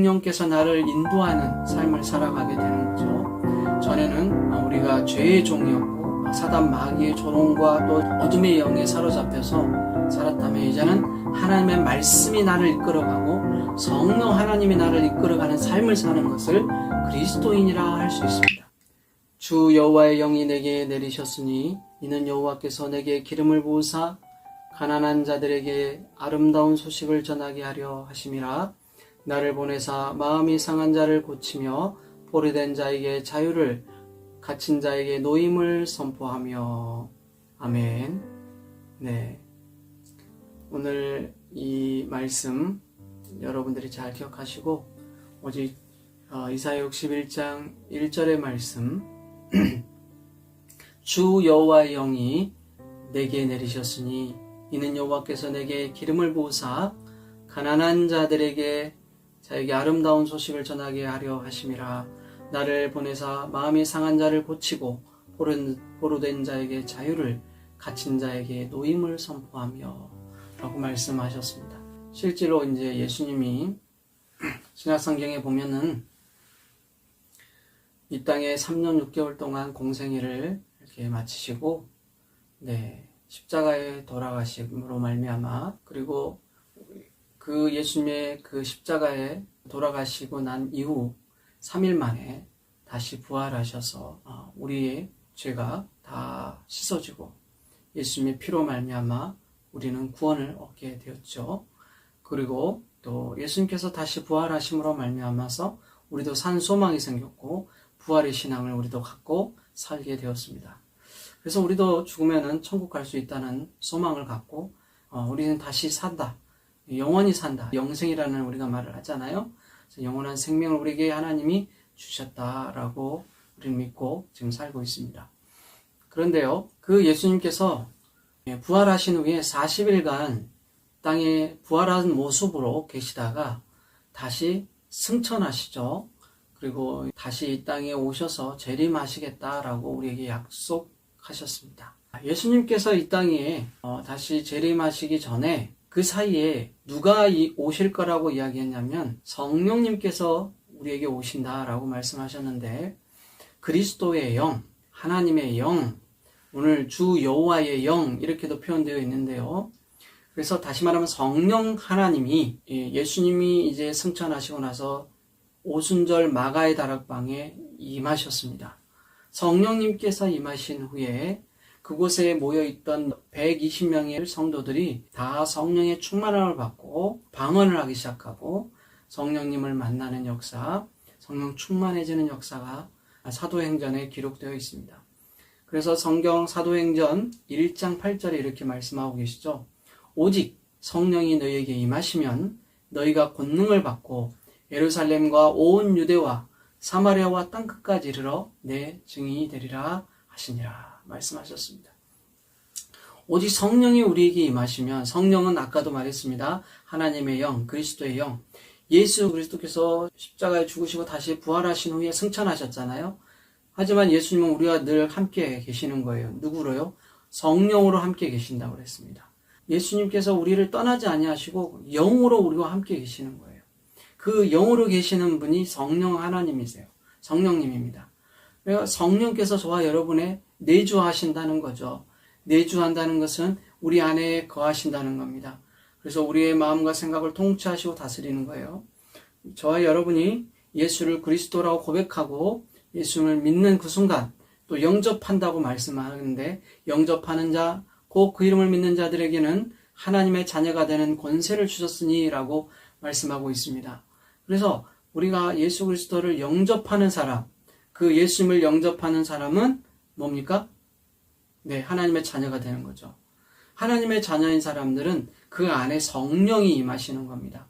성령께서 나를 인도하는 삶을 살아가게 되는 거죠. 전에는 우리가 죄의 종이었고 사단 마귀의 조롱과 또 어둠의 영에 사로잡혀서 살았다면 이제는 하나님의 말씀이 나를 이끌어가고 성령 하나님이 나를 이끌어가는 삶을 사는 것을 그리스도인이라 할 수 있습니다. 주 여호와의 영이 내게 내리셨으니 이는 여호와께서 내게 기름을 부으사 가난한 자들에게 아름다운 소식을 전하게 하려 하심이라. 나를 보내사 마음이 상한 자를 고치며 포로된 자에게 자유를, 갇힌 자에게 노임을 선포하며. 아멘. 네, 오늘 이 말씀 여러분들이 잘 기억하시고 오직 이사야 61장 1절의 말씀 주 여호와의 영이 내게 내리셨으니 이는 여호와께서 내게 기름을 부으사 가난한 자들에게 자에게 아름다운 소식을 전하게 하려 하심이라. 나를 보내사 마음이 상한 자를 고치고 포로된 자에게 자유를, 갇힌 자에게 노임을 선포하며 라고 말씀하셨습니다. 실제로 이제 예수님이 신약성경에 보면은 이 땅에 3년 6개월 동안 공생애를 이렇게 마치시고 십자가에 돌아가심으로 말미암아, 그리고 그 예수님의 그 십자가에 돌아가시고 난 이후 3일 만에 다시 부활하셔서 우리의 죄가 다 씻어지고 예수님의 피로 말미암아 우리는 구원을 얻게 되었죠. 그리고 또 예수님께서 다시 부활하심으로 말미암아서 우리도 산 소망이 생겼고 부활의 신앙을 우리도 갖고 살게 되었습니다. 그래서 우리도 죽으면은 천국 갈 수 있다는 소망을 갖고 우리는 다시 산다, 영원히 산다, 영생이라는 우리가 말을 하잖아요. 그래서 영원한 생명을 우리에게 하나님이 주셨다라고 우리는 믿고 지금 살고 있습니다. 그런데요, 그 예수님께서 부활하신 후에 40일간 땅에 부활한 모습으로 계시다가 다시 승천하시죠. 그리고 다시 이 땅에 오셔서 재림하시겠다라고 우리에게 약속하셨습니다. 예수님께서 이 땅에 다시 재림하시기 전에 그 사이에 누가 오실 거라고 이야기했냐면 성령님께서 우리에게 오신다라고 말씀하셨는데, 그리스도의 영, 하나님의 영, 오늘 주 여호와의 영 이렇게도 표현되어 있는데요. 그래서 다시 말하면 성령 하나님이, 예수님이 이제 승천하시고 나서 오순절 마가의 다락방에 임하셨습니다. 성령님께서 임하신 후에 그곳에 모여있던 120명의 성도들이 다 성령의 충만함을 받고 방언을 하기 시작하고 성령님을 만나는 역사, 성령 충만해지는 역사가 사도행전에 기록되어 있습니다. 그래서 성경 사도행전 1장 8절에 이렇게 말씀하고 계시죠. 오직 성령이 너희에게 임하시면 너희가 권능을 받고 예루살렘과 온 유대와 사마리아와 땅끝까지 이르러 내 증인이 되리라 하시니라 말씀하셨습니다. 오직 성령이 우리에게 임하시면, 성령은 아까도 말했습니다. 하나님의 영, 그리스도의 영, 예수 그리스도께서 십자가에 죽으시고 다시 부활하신 후에 승천하셨잖아요. 하지만 예수님은 우리와 늘 함께 계시는 거예요. 누구로요? 성령으로 함께 계신다고 그랬습니다. 예수님께서 우리를 떠나지 아니하시고 영으로 우리와 함께 계시는 거예요. 그 영으로 계시는 분이 성령 하나님이세요. 성령님입니다. 그래서 성령께서 저와 여러분의 내주하신다는 거죠. 내주한다는 것은 우리 안에 거하신다는 겁니다. 그래서 우리의 마음과 생각을 통치하시고 다스리는 거예요. 저와 여러분이 예수를 그리스도라고 고백하고 예수를 믿는 그 순간 또 영접한다고 말씀하는데, 영접하는 자, 곧 그 이름을 믿는 자들에게는 하나님의 자녀가 되는 권세를 주셨으니 라고 말씀하고 있습니다. 그래서 우리가 예수 그리스도를 영접하는 사람, 그 예수님을 영접하는 사람은 뭡니까? 하나님의 자녀가 되는 거죠. 하나님의 자녀인 사람들은 그 안에 성령이 임하시는 겁니다.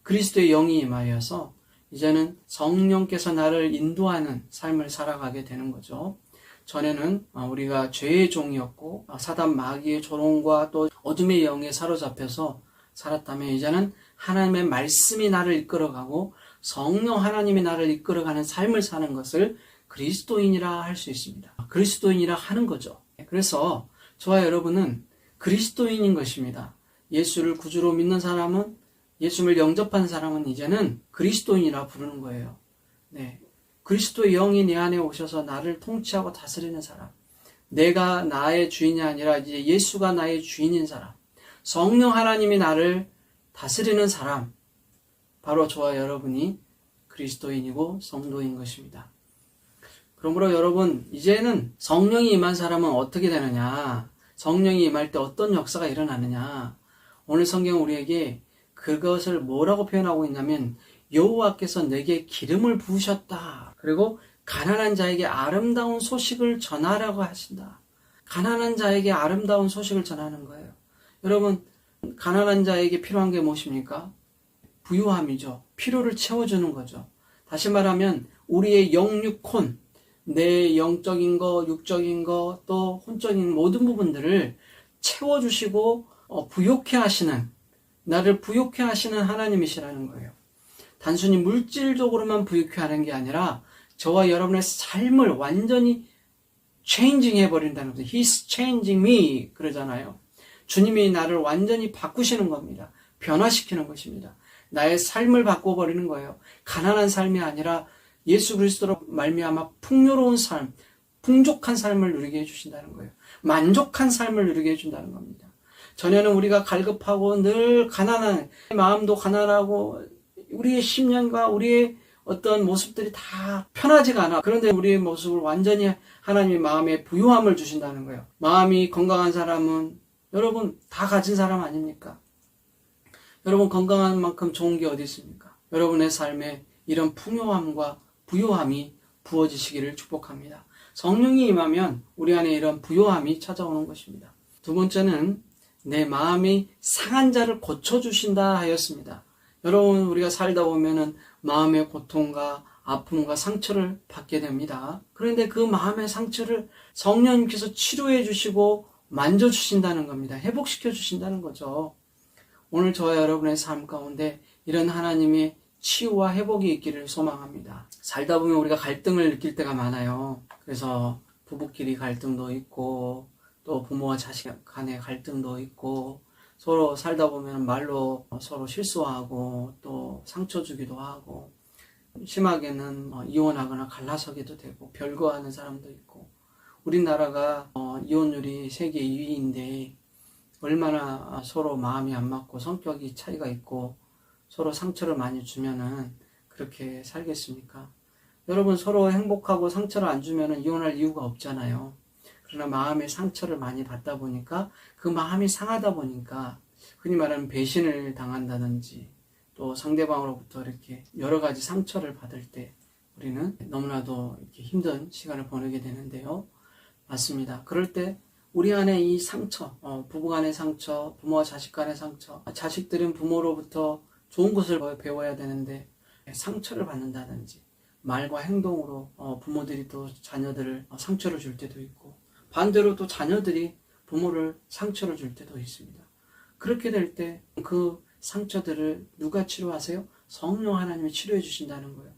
그리스도의 영이 임하여서 이제는 성령께서 나를 인도하는 삶을 살아가게 되는 거죠. 전에는 우리가 죄의 종이었고 사단 마귀의 조롱과 또 어둠의 영에 사로잡혀서 살았다면 이제는 하나님의 말씀이 나를 이끌어가고 성령 하나님이 나를 이끌어가는 삶을 사는 것을 그리스도인이라 할 수 있습니다. 그리스도인이라 하는 거죠. 그래서 저와 여러분은 그리스도인인 것입니다. 예수를 구주로 믿는 사람은 예수님을 영접한 사람은 이제는 그리스도인이라 부르는 거예요. 네. 그리스도의 영이 내 안에 오셔서 나를 통치하고 다스리는 사람. 내가 나의 주인이 아니라 이제 예수가 나의 주인인 사람. 성령 하나님이 나를 다스리는 사람. 바로 저와 여러분이 그리스도인이고 성도인 것입니다. 그러므로 여러분, 이제는 성령이 임한 사람은 어떻게 되느냐? 성령이 임할 때 어떤 역사가 일어나느냐? 오늘 성경은 우리에게 그것을 뭐라고 표현하고 있냐면 여호와께서 내게 기름을 부으셨다. 그리고 가난한 자에게 아름다운 소식을 전하라고 하신다. 가난한 자에게 아름다운 소식을 전하는 거예요. 여러분, 가난한 자에게 필요한 게 무엇입니까? 부유함이죠. 필요를 채워주는 거죠. 다시 말하면 우리의 영육혼, 내 영적인 거, 육적인 거, 또 혼적인 모든 부분들을 채워주시고 부욕해 하시는, 나를 부욕해 하시는 하나님이시라는 거예요. 단순히 물질적으로만 부욕해 하는 게 아니라 저와 여러분의 삶을 완전히 changing 해버린다는 거죠. He's changing me 그러잖아요. 주님이 나를 완전히 바꾸시는 겁니다. 변화시키는 것입니다. 나의 삶을 바꿔버리는 거예요. 가난한 삶이 아니라 예수 그리스도로 말미암아 풍요로운 삶, 풍족한 삶을 누리게 해주신다는 거예요. 만족한 삶을 누리게 해준다는 겁니다. 전에는 우리가 갈급하고 늘 가난한, 마음도 가난하고 우리의 심령과 우리의 어떤 모습들이 다 편하지가 않아. 그런데 우리의 모습을 완전히 하나님의 마음에 부유함을 주신다는 거예요. 마음이 건강한 사람은 여러분 다 가진 사람 아닙니까? 여러분 건강한 만큼 좋은 게 어디 있습니까? 여러분의 삶에 이런 풍요함과 부유함이 부어지시기를 축복합니다. 성령이 임하면 우리 안에 이런 부유함이 찾아오는 것입니다. 두 번째는 내 마음이 상한 자를 고쳐주신다 하였습니다. 여러분 우리가 살다 보면은 마음의 고통과 아픔과 상처를 받게 됩니다. 그런데 그 마음의 상처를 성령님께서 치료해 주시고 만져주신다는 겁니다. 회복시켜 주신다는 거죠. 오늘 저와 여러분의 삶 가운데 이런 하나님의 치유와 회복이 있기를 소망합니다. 살다 보면 우리가 갈등을 느낄 때가 많아요. 그래서 부부끼리 갈등도 있고 또 부모와 자식 간의 갈등도 있고 서로 살다 보면 말로 서로 실수하고 또 상처 주기도 하고 심하게는 이혼하거나 갈라서기도 되고 별거하는 사람도 있고 우리나라가 이혼율이 세계 2위인데 얼마나 서로 마음이 안 맞고 성격이 차이가 있고 서로 상처를 많이 주면은 그렇게 살겠습니까? 여러분 서로 행복하고 상처를 안 주면은 이혼할 이유가 없잖아요. 그러나 마음의 상처를 많이 받다 보니까 그 마음이 상하다 보니까 흔히 말하는 배신을 당한다든지 또 상대방으로부터 이렇게 여러 가지 상처를 받을 때 우리는 너무나도 이렇게 힘든 시간을 보내게 되는데요. 맞습니다. 그럴 때 우리 안에 이 상처, 부부 간의 상처, 부모와 자식 간의 상처, 자식들은 부모로부터 좋은 것을 배워야 되는데 상처를 받는다든지 말과 행동으로 부모들이 또 자녀들을 상처를 줄 때도 있고 반대로 또 자녀들이 부모를 상처를 줄 때도 있습니다. 그렇게 될 때 그 상처들을 누가 치료하세요? 성령 하나님이 치료해 주신다는 거예요.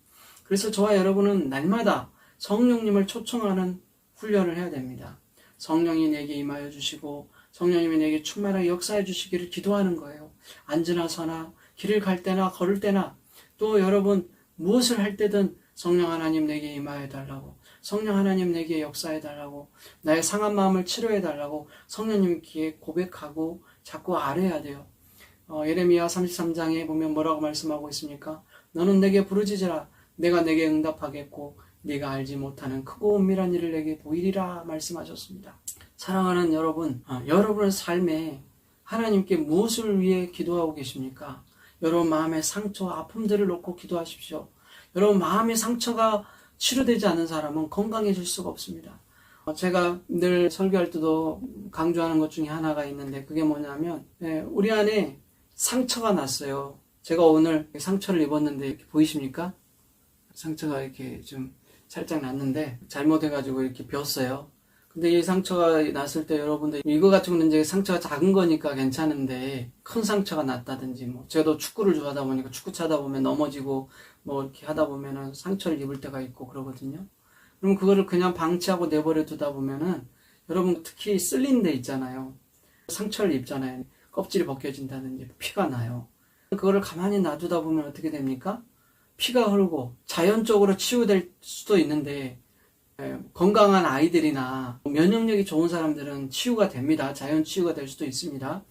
그래서 저와 여러분은 날마다 성령님을 초청하는 훈련을 해야 됩니다. 성령이 내게 임하여 주시고 성령님이 내게 충만하게 역사해 주시기를 기도하는 거예요. 앉으나 서나 길을 갈 때나 걸을 때나 또 여러분 무엇을 할 때든 성령 하나님 내게 임하여 달라고 성령 하나님 내게 역사해 달라고 나의 상한 마음을 치료해 달라고 성령님께 고백하고 자꾸 아뢰야 돼요. 예레미야 33장에 보면 뭐라고 말씀하고 있습니까? 너는 내게 부르짖으라 내가 내게 응답하겠고 네가 알지 못하는 크고 은밀한 일을 내게 보이리라 말씀하셨습니다. 사랑하는 여러분, 여러분의 삶에 하나님께 무엇을 위해 기도하고 계십니까? 여러분 마음의 상처와 아픔들을 놓고 기도하십시오. 여러분 마음의 상처가 치료되지 않은 사람은 건강해질 수가 없습니다. 제가 늘 설교할 때도 강조하는 것 중에 하나가 있는데 그게 뭐냐면 우리 안에 상처가 났어요. 제가 오늘 상처를 입었는데 이렇게 보이십니까? 상처가 이렇게 좀 살짝 났는데 잘못해가지고 이렇게 멨어요. 근데 이 상처가 났을 때 여러분들 이거 같은 거는 이제 상처가 작은 거니까 괜찮은데 큰 상처가 났다든지 뭐 저도 축구를 좋아하다 보니까 축구 차다 보면 넘어지고 뭐 이렇게 하다 보면은 상처를 입을 때가 있고 그러거든요. 그럼 그거를 그냥 방치하고 내버려 두다 보면은 여러분 특히 쓸린 데 있잖아요. 상처를 입잖아요. 껍질이 벗겨진다든지 피가 나요. 그거를 가만히 놔두다 보면 어떻게 됩니까? 피가 흐르고 자연적으로 치유될 수도 있는데, 건강한 아이들이나 면역력이 좋은 사람들은 치유가 됩니다. 자연 치유가 될 수도 있습니다.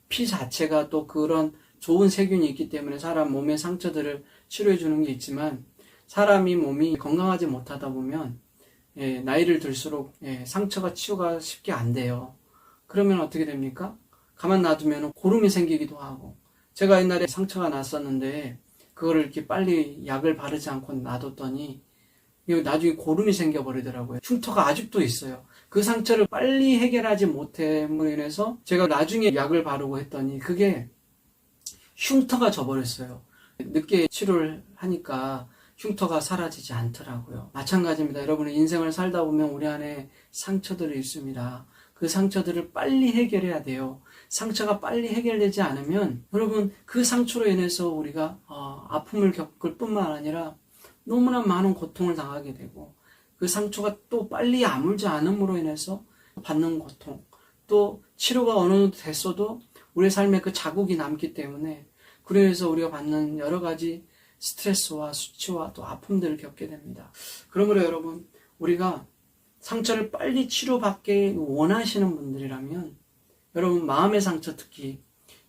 피 자체가 또 그런 좋은 세균이 있기 때문에 사람 몸의 상처들을 치료해 주는 게 있지만, 사람이 몸이 건강하지 못하다 보면 나이를 들수록 상처가 치유가 쉽게 안 돼요. 그러면 어떻게 됩니까? 가만 놔두면 고름이 생기기도 하고, 제가 옛날에 상처가 났었는데 그거를 이렇게 빨리 약을 바르지 않고 놔뒀더니 나중에 고름이 생겨버리더라고요. 흉터가 아직도 있어요. 그 상처를 빨리 해결하지 못함으로 인해서 제가 나중에 약을 바르고 했더니 그게 흉터가 져버렸어요. 늦게 치료를 하니까 흉터가 사라지지 않더라고요. 마찬가지입니다. 여러분의 인생을 살다 보면 우리 안에 상처들이 있습니다. 그 상처들을 빨리 해결해야 돼요. 상처가 빨리 해결되지 않으면 여러분 그 상처로 인해서 우리가 아픔을 겪을 뿐만 아니라 너무나 많은 고통을 당하게 되고, 그 상처가 또 빨리 아물지 않음으로 인해서 받는 고통, 또 치료가 어느 정도 됐어도 우리 삶에 그 자국이 남기 때문에 그래서 우리가 받는 여러 가지 스트레스와 수치와 또 아픔들을 겪게 됩니다. 그러므로 여러분, 우리가 상처를 빨리 치료받게 원하시는 분들이라면 여러분 마음의 상처, 특히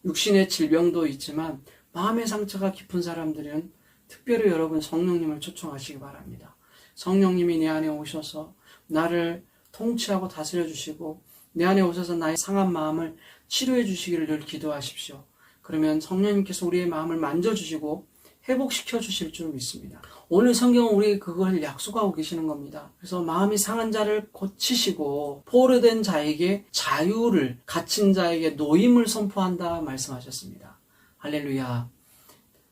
육신의 질병도 있지만 마음의 상처가 깊은 사람들은 특별히 여러분 성령님을 초청하시기 바랍니다. 성령님이 내 안에 오셔서 나를 통치하고 다스려 주시고 내 안에 오셔서 나의 상한 마음을 치료해 주시기를 늘 기도하십시오. 그러면 성령님께서 우리의 마음을 만져주시고 회복시켜 주실 줄 믿습니다. 오늘 성경은 우리 그걸 약속하고 계시는 겁니다. 그래서 마음이 상한 자를 고치시고 포로된 자에게 자유를, 갇힌 자에게 노임을 선포한다 말씀하셨습니다. 할렐루야.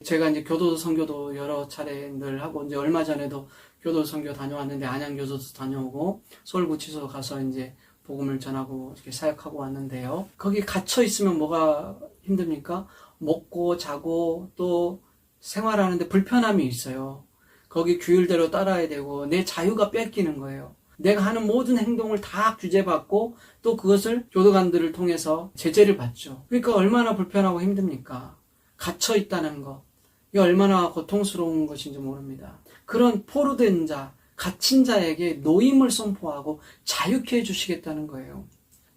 제가 이제 교도소 선교도 여러 차례 늘 하고, 이제 얼마 전에도 교도소 선교 다녀왔는데, 안양교도소 다녀오고 서울구치소 가서 이제 복음을 전하고 이렇게 사역하고 왔는데요. 거기 갇혀 있으면 뭐가 힘듭니까? 먹고 자고 또 생활하는데 불편함이 있어요. 거기 규율대로 따라야 되고 내 자유가 뺏기는 거예요. 내가 하는 모든 행동을 다 규제받고 또 그것을 교도관들을 통해서 제재를 받죠. 그러니까 얼마나 불편하고 힘듭니까? 갇혀 있다는 것. 이게 얼마나 고통스러운 것인지 모릅니다. 그런 포로된 자, 갇힌 자에게 노임을 선포하고 자유케 해주시겠다는 거예요.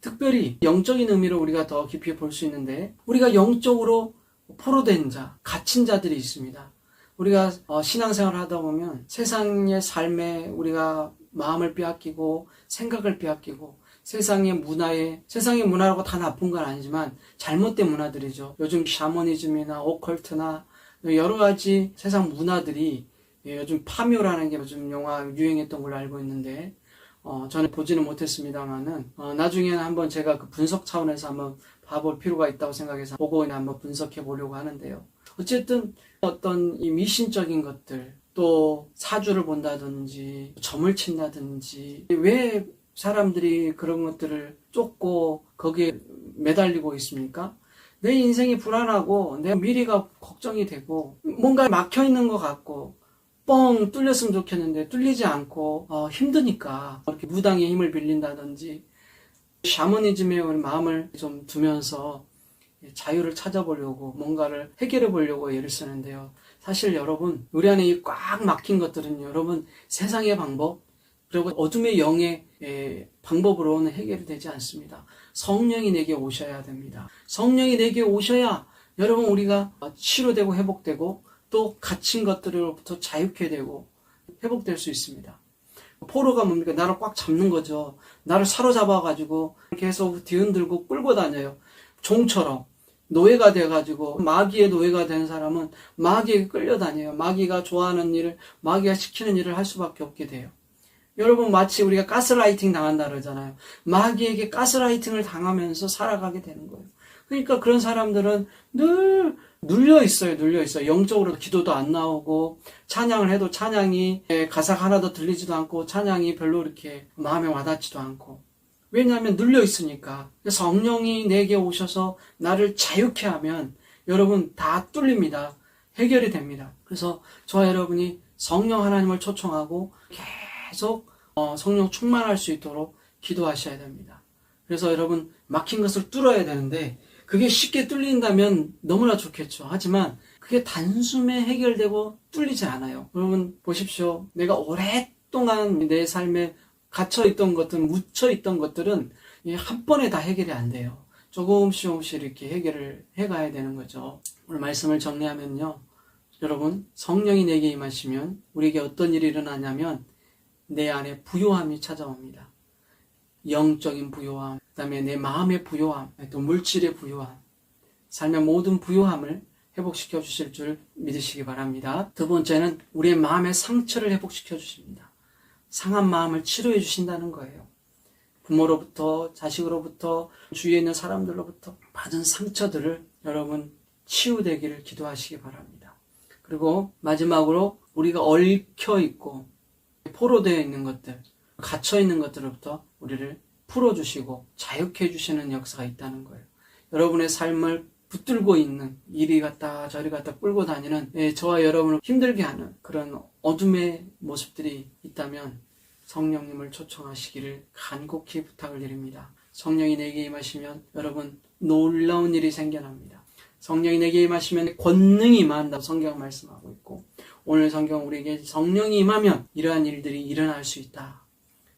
특별히 영적인 의미로 우리가 더 깊이 볼 수 있는데, 우리가 영적으로 포로된 자, 갇힌 자들이 있습니다. 우리가 신앙생활을 하다 보면 세상의 삶에 우리가 마음을 빼앗기고 생각을 빼앗기고 세상의 문화라고 다 나쁜 건 아니지만 잘못된 문화들이죠. 요즘 샤머니즘이나 오컬트나 여러 가지 세상 문화들이, 요즘 파묘라는 게 요즘 영화 유행했던 걸로 알고 있는데, 저는 보지는 못했습니다만은, 나중에는 한번 제가 그 분석 차원에서 한번 봐볼 필요가 있다고 생각해서 보고 한번 분석해 보려고 하는데요. 어쨌든 어떤 이 미신적인 것들, 또 사주를 본다든지 점을 친다든지, 왜 사람들이 그런 것들을 쫓고 거기에 매달리고 있습니까? 내 인생이 불안하고 내 미래가 걱정이 되고 뭔가 막혀있는 것 같고 뻥 뚫렸으면 좋겠는데 뚫리지 않고 힘드니까 이렇게 무당의 힘을 빌린다든지 샤머니즘에 우리 마음을 좀 두면서 자유를 찾아보려고 뭔가를 해결해 보려고 애를 쓰는데요. 사실 여러분, 우리 안에 이 꽉 막힌 것들은 여러분 세상의 방법 그리고 어둠의 영의 방법으로는 해결이 되지 않습니다. 성령이 내게 오셔야 됩니다. 성령이 내게 오셔야 여러분 우리가 치료되고 회복되고 또 갇힌 것들로부터 자유케 되고 회복될 수 있습니다. 포로가 뭡니까? 나를 꽉 잡는 거죠. 나를 사로잡아가지고 계속 뒤흔들고 끌고 다녀요. 종처럼 노예가 돼가지고, 마귀의 노예가 된 사람은 마귀에게 끌려다녀요. 마귀가 좋아하는 일을, 마귀가 시키는 일을 할 수밖에 없게 돼요. 여러분, 마치 우리가 가스라이팅 당한다 그러잖아요. 마귀에게 가스라이팅을 당하면서 살아가게 되는 거예요. 그러니까 그런 사람들은 늘 눌려 있어요. 영적으로 기도도 안 나오고, 찬양을 해도 찬양이 가사가 하나도 들리지도 않고, 찬양이 별로 이렇게 마음에 와닿지도 않고. 왜냐하면 눌려 있으니까. 성령이 내게 오셔서 나를 자유케 하면 여러분 다 뚫립니다. 해결이 됩니다. 그래서 저와 여러분이 성령 하나님을 초청하고 계속 성령 충만할 수 있도록 기도하셔야 됩니다. 그래서 여러분 막힌 것을 뚫어야 되는데 그게 쉽게 뚫린다면 너무나 좋겠죠. 하지만 그게 단숨에 해결되고 뚫리지 않아요. 여러분 보십시오. 내가 오랫동안 내 삶에 갇혀있던 것들, 묻혀있던 것들은 한 번에 다 해결이 안 돼요. 조금씩 이렇게 해결을 해가야 되는 거죠. 오늘 말씀을 정리하면요. 여러분, 성령이 내게 임하시면 우리에게 어떤 일이 일어나냐면 내 안에 부요함이 찾아옵니다. 영적인 부요함, 그 다음에 내 마음의 부요함, 또 물질의 부요함, 삶의 모든 부요함을 회복시켜 주실 줄 믿으시기 바랍니다. 두 번째는 우리의 마음의 상처를 회복시켜 주십니다. 상한 마음을 치료해 주신다는 거예요. 부모로부터, 자식으로부터, 주위에 있는 사람들로부터 받은 상처들을 여러분 치유되기를 기도하시기 바랍니다. 그리고 마지막으로 우리가 얽혀있고 포로되어 있는 것들, 갇혀있는 것들로부터 우리를 풀어주시고 자유케 해주시는 역사가 있다는 거예요. 여러분의 삶을 붙들고 있는, 이리 갔다 저리 갔다 끌고 다니는 저와 여러분을 힘들게 하는 그런 어둠의 모습들이 있다면 성령님을 초청하시기를 간곡히 부탁을 드립니다. 성령이 내게 임하시면 여러분 놀라운 일이 생겨납니다. 성령이 내게 임하시면 권능이 임한다고 성경 말씀하고 있고, 오늘 성경 우리에게 성령이 임하면 이러한 일들이 일어날 수 있다,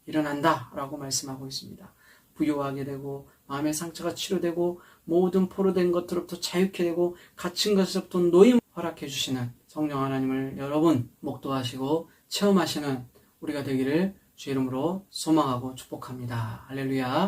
일어난다 라고 말씀하고 있습니다. 부유하게 되고 마음의 상처가 치료되고 모든 포로된 것들로부터 자유케 되고 갇힌 것으로부터 노임 허락해 주시는 성령 하나님을 여러분 목도하시고 체험하시는 우리가 되기를 주 이름으로 소망하고 축복합니다. 할렐루야.